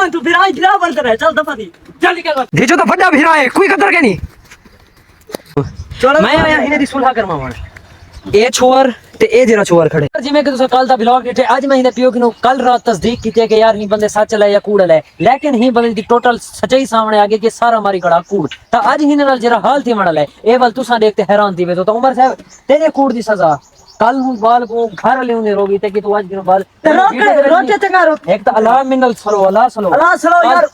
निकल तू फिर आई फिरा बंद कर चल दफा दी चल निकल भेजो तो फटा फिरा है कोई कदर के नहीं मैं आया इन्हें दी सुलह करवा वाण ए छोर ते ए जरा छोर खड़े जिवें कि तुसा कल दा ब्लॉग देखे आज मैं इन्हें पियो कि कल रात तस्दीक की कि यार ही बंदे सच है या कूड़ है लेकिन ही बंदे दी टोटल सच्चाई सामने आ गई कि सारा मारी खड़ा कूड़ ता आज ही नाल जरा हाल थी मणल है ए वल तुसा देखते हैरान थी वे तो उमर साहब तेरे कूड़ दी सजा कल हूं बाल को घर ले उन्हें रोगी ते कि तू आज गिनो बाल रोके चंगा रो एक तो अल्लाह मिनल सलो अल्लाह सलो यार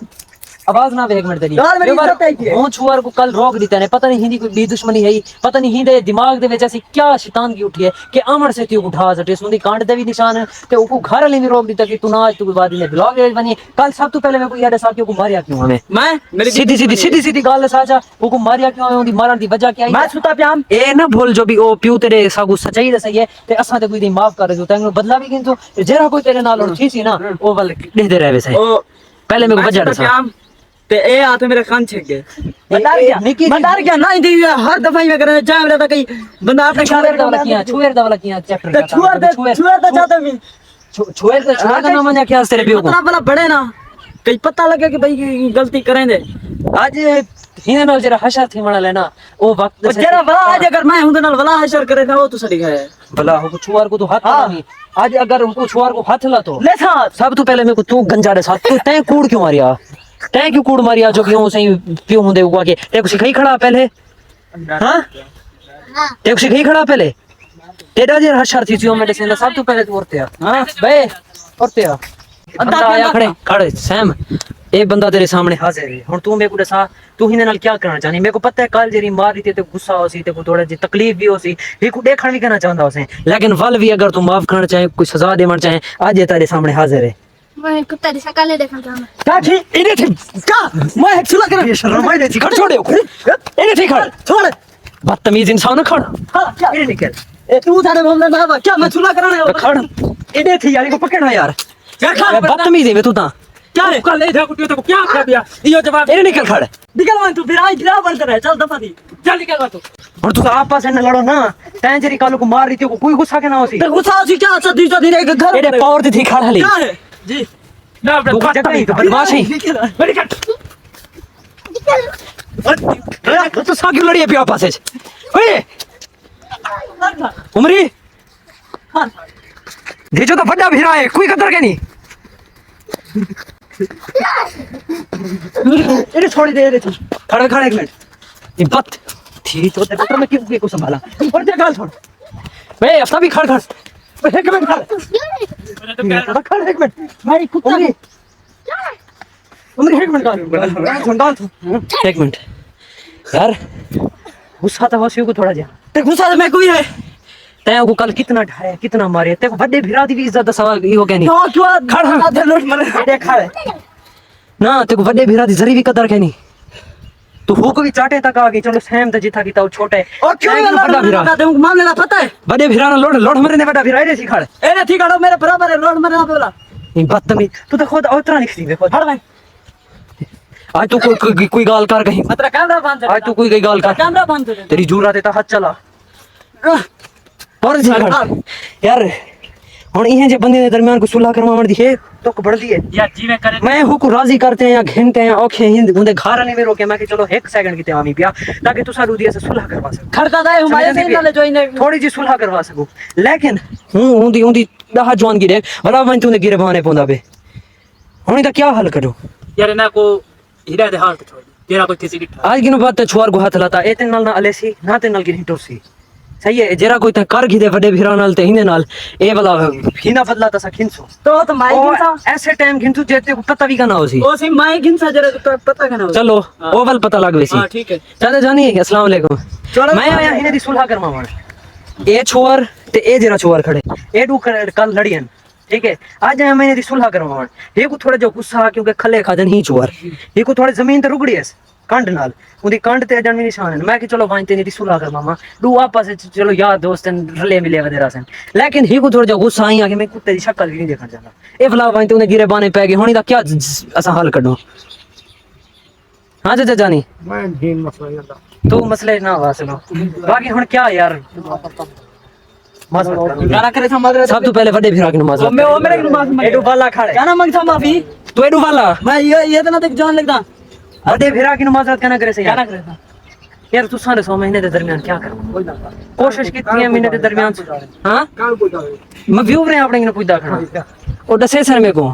आवाज ना एक मिनट तेरी यार मेरी इज्जत है कि वो छुआर को कल रोक देता ने पता नहीं हिंदी कोई बी दुश्मनी है पता नहीं हिंदे दिमाग दे विच ऐसी क्या शैतान की उठी है कि अमर से तू उठा सटे सुंदी कांड दे भी निशान है ते ओको घर ले भी रोक देता कि तू ना आज तू बाद में ब्लॉग बनी कल सब तो पहले मैं कोई यार साथियों को मारिया क्यों हमें मैं मेरी सीधी गाल साचा ओको मारिया क्यों ओदी मारन दी वजह क्या है मैं सुता प्याम ए ना भूल जो भी ओ प्यू तेरे सागु सच्चाई दे सही है ते असा ते कोई दी माफ कर दो तंग बदला भी किंतु जेरा कोई तेरे नाल थी सी ना ओ वल दे दे रहे वैसे पहले मेरे को वजह दसा ते ए आते मेरे कान छेक गए बता क्या ना दी हर दफा ही करे चाहे वाला कहीं बंदा आपने छुएर दा वाला किया चैप्टर ते छुएर दा चाहते भी छुएर का नाम क्या क्या तेरे पियो को पता भला बड़े ना कहीं पता लगे कि भाई गलती करेंगे आज हिने नाल जरा हशर थी मणा लेना ओ वक्त जरा भला आज अगर मैं हूं नाल भला हशर करे था वो तो सड़ी है भला हो छुआर को तो हाथ नहीं आज अगर उनको छुआर को हाथ ला तो ले था सब तो पहले मेरे को तू गंजा दे साथ तू तै कूड़ क्यों मारिया तै क्यों कूड़ मारिया जो क्यों सही पियो हुंदे हुआ के ते को सिखाई खड़ा पहले हां ते को सिखाई खड़ा पहले तेरा जे हशर थी जो मेरे से सब तो पहले तू औरते हां बे औरते अंदा आया खड़े सैम एक बंदा तेरे सामने हाजिर है हुन तू मेरे को दसा तू हिने नाल क्या करना चाहनी मेरे को पता है कल जेरी मार रही थी ते गुस्सा होसी ते को थोड़ा जी तकलीफ भी होसी ये को देखण भी करना चाहंदा होसे लेकिन वल भी अगर तू माफ करना चाहे कोई सजा देवण चाहे आज ये तेरे सामने हाजिर है मैं कुत्ता दी शकल देखना चाहूं क्या ठीक इने ठीक का मैं एक सुला कर ये शर्म आई थी खड़ छोड़ो इने ठीक खड़ छोड़ बदतमीज इंसान खड़ हां क्या इने निकल ए तू थाने बोलना ना क्या मैं सुला कराने हो खड़ इने थी यार को पकड़ना यार बदतमीज है तू ता क्या रे कल ले जा कुटियो तो क्या खा दिया यो जवाब इने निकल खड़ निकल तू फिर आई फिरा बंद कर चल दफा दी चल निकल तू और तू आपस में लड़ो ना तै जेरी कालू को मार रही थी को कोई गुस्सा के ना होसी ते गुस्सा होसी क्या अच्छा दीजो दिन एक घर एडे पावर थी खड़ हली क्या है जी ना तू जगह नहीं तो बदमाश है मेरी कट तू सा क्यों लड़ी है पिया पास ओए उमरी भेजो तो फटा फिरा है कोई कदर के नहीं इधर छोड़ दे रे तू खड़े खड़े एक मिनट ये बात थी तो तेरे मैं क्यों को संभाला और तेरा गाल छोड़ बे अपना भी खड़ खड़ एक मिनट खड़ खड़ एक मिनट मेरी कुत्ता उमर एक मिनट गाल एक मिनट यार गुस्सा तो वासियों को थोड़ा जा ते गुस्सा मैं कोई है तैं को कल कितना ढाया कितना मारे ते को बड़े भिरा दी भी इज्जत दा सवाल ई हो गया नहीं क्यों खड़ दे लोट मरे देखा है ना ते को बड़े भिरा दी जरी भी कदर के नहीं तू हो को भी चाटे तक आ गई चलो सैम तो जीता की तो छोटा है और क्यों बड़ा भिरा तुमको मामले ना पता है बड़े भिरा ना लोड मरे ने बड़ा भिरा रे सिखाड़ ए ठीक है मेरे बराबर है लोड मरे ना बोला ये बदतमीज तू तो खुद उतरा निकली देखो हट भाई आज तू कोई गाल कर कहीं मतलब कैमरा बंद आज तू कोई गाल कर कैमरा बंद तेरी जूरा देता हाथ चला और यार हुन इहे जे बंदे दे दरमियान को सुलह करवावण दी है तो को बढ़दी है यार जी में करे मैं हु को राजी करते हैं या घिनते हैं औखे हिंद उंदे घर ने में रोके मैं कि चलो 1 सेकंड की आमी पिया ताकि तू साडू दिए से सुलह करवा सक खड़का दाए हमारे से नाले जोइन थोड़ी जी सुलह करवा सकू लेकिन उंदी दहा जवान गिरे भला मैं तूने गिरे बहाने पोंदा बे हुन दा क्या हल करो यार ना को हीरा दे हाल छोड़ तेरा कोई किसी की आज की बात छुआर को हाथ लाता ए तेन नाल ना अलेसी ना तेन नाल गिरी टोसी सही है जरा कोई कर घिदे बड़े भिरा नाल ते हिने नाल ए वाला हिना बदला ता खिंसो तो माई गिनसा ऐसे टाइम खिंसो जेते को पता भी का ना होसी ओ सी माई गिनसा जरा तो पता का ना हो चलो ओवल पता लग वेसी हां ठीक है चले जानी अस्सलाम वालेकुम मैं आया हिने दी सुलह करवावण ए छोर ते ए जरा छोर खड़े ए दू कल लड़ियन ठीक है आज आया मैंने दी सुलह करवावण ये को थोड़ा जो गुस्सा क्योंकि खले खादन ही छोर ये को थोड़ी जमीन ते रुगड़ी है कंड नाल उदी कंड ते अजन निशान है मैं कि चलो वाइन ते दी सुलह कर मामा दू आपस चलो यार दोस्त रले मिले वगैरह सन लेकिन ही को थोड़ा जो गुस्सा आई आ कि मैं कुत्ते दी शक्ल भी नहीं देखण जाना ए भला वाइन ते उन्हें गिरे बाने पै गए होनी दा क्या असा हल कढो हां चाचा जानी मैं दीन मसला यार तो मसले ना वासलो बाकी हुन क्या यार गाना करे था मदर सब तो पहले बड़े भिरा की नमाज मैं ओ मेरे की नमाज में एडो वाला खड़े गाना मंग था माफी तू एडू वाला मैं ये तो ना देख जान लगदा बड़े फिरा की माजरत कहना करे से क्या यार ना करे यार तू सारे 100 महीने के दरमियान क्या करूं कोशिश कितनी है महीने के दरमियान हां मैं व्यू रहे अपने ने पूछदा खड़ा ओ दसे सर मेरे को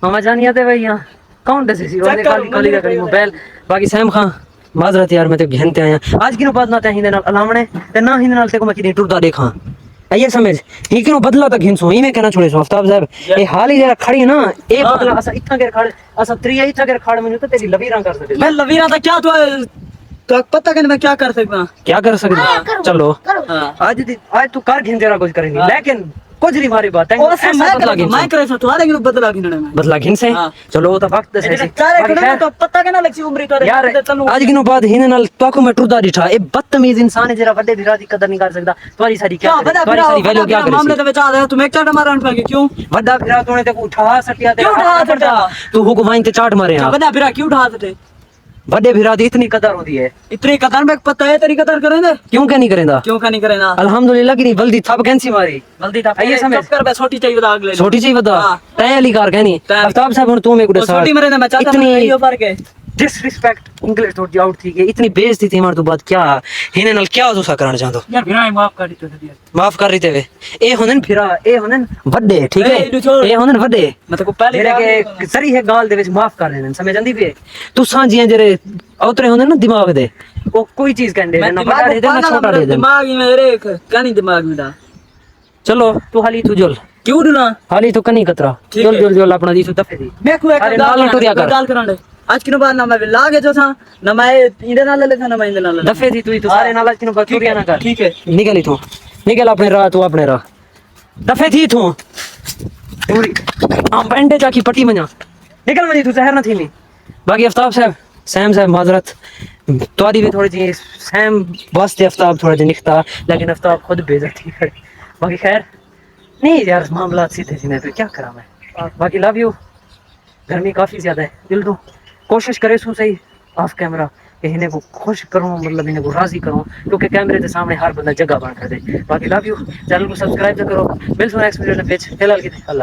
मामा जानिया ते भाई यहां कौन दसे सी और खाली खाली का करी मोबाइल बाकी सैम खां माजरत यार मैं तो घंटे आया आज की बात ना ते हिंदे नाल अलावणे ते ना हिंदे नाल ते को मैं किनी टुरदा देखा ये समझ ये क्यों बदला तक हिंसो ही मैं कहना छोड़े सो आफ्ताब साहब ये हाल ही जरा खड़ी है ना ए बदला असा इतना के खड़ असा त्रिया इतना के खड़ में तो तेरी लवीरा कर सकते मैं लवीरा था क्या तो पता कि मैं क्या कर सकता क्या कर सकते चलो आज तू कर घिन जरा कुछ करेंगे लेकिन कुछ नहीं मारी बात है मैं करे सो तुम्हारे के बदला गिनने में बदला घिन से चलो वो तो वक्त से तो पता के ना लगी उम्र तो यार आज की बात हिने नाल ताको मैं टुरदा दिठा ए बदतमीज इंसान है जरा बड़े भिरा दी कदर नहीं कर सकता तुम्हारी सारी क्या तुम्हारी सारी वैल्यू क्या करे मामले तो बचा दे तुम एक चाट मारा उन पे क्यों बड़ा भिरा तूने ते उठा सटिया क्यों उठा सटा तू हुकुमाइन ते चाट मारे हां बड़ा फिरा क्यों उठा सटे बड़े भिरा दी इतनी कदर होती है इतनी कदर में पता है तेरी कदर करेंगे क्यों क्या नहीं करेंदा क्यों का नहीं करेना अल्हम्दुलिल्लाह की नहीं बल्दी थप कैंसी मारी जल्दी था आइए समझ कर बे छोटी चाहिए बता अगले छोटी सी बता तय अली कार कहनी आफ्ताब साहब हुन तू मेरे को छोटी मरे ना मैं चाहता हूं इतनी ये पर के डिसरिस्पेक्ट इंग्लिश थोड़ी आउट थी कि इतनी बेइज्जती थी हमारी तो बात क्या हिने नाल क्या तुसा करना चाहतो यार फिरा माफ कर दी तो माफ कर रही थे ए होनन फिरा ए होनन बड्डे ठीक है ए होनन बड्डे मतलब को पहले जेरे के सरी है गाल दे विच माफ कर देन समझ आंदी पे तू सांजियां जेरे उतरे होंदे ना दिमाग दे ओ कोई चीज कहंदे ना बड़ा दे देना छोटा दे देना दिमाग में मेरे कहानी दिमाग में था चलो तू हाली तू जुल क्यों डुना हाली तू कनी कतरा जुल जुल जुल अपना दी तू दफे दी मैं को एक नाल टुरिया कर गाल कराने आज की बात ना मैं लागे जो था ना मैं इधर ना ले था ना मैं इधर ना ले दफे दी तू सारे नाल आज की बात टुरिया ना कर ठीक है निकल तू निकल अपने राह तू अपने राह दफे थी तू पूरी हम बैंडे जाकी पट्टी मजा निकल मजी तू जहर ना थी मी बाकी आफ्ताब साहब सैम साहब माजरत तुम्हारी भी थोड़ी जी सैम वास्ते आफ्ताब थोड़ा जी निकता लेकिन आफ्ताब खुद बेइज्जती करे बाकी खैर नहीं यार मामला सीधे सीधे तो क्या करा मैं बाकी लव यू गर्मी काफी ज्यादा है दिल दो कोशिश करे सो सही ऑफ कैमरा कि इन्हें को खुश करूं मतलब इन्हें को राजी करूं क्योंकि कैमरे के सामने हर बंदा जगह बन कर दे बाकी लव यू चैनल को सब्सक्राइब करो मिलते हैं नेक्स्ट वीडियो में फिलहाल के अल्लाह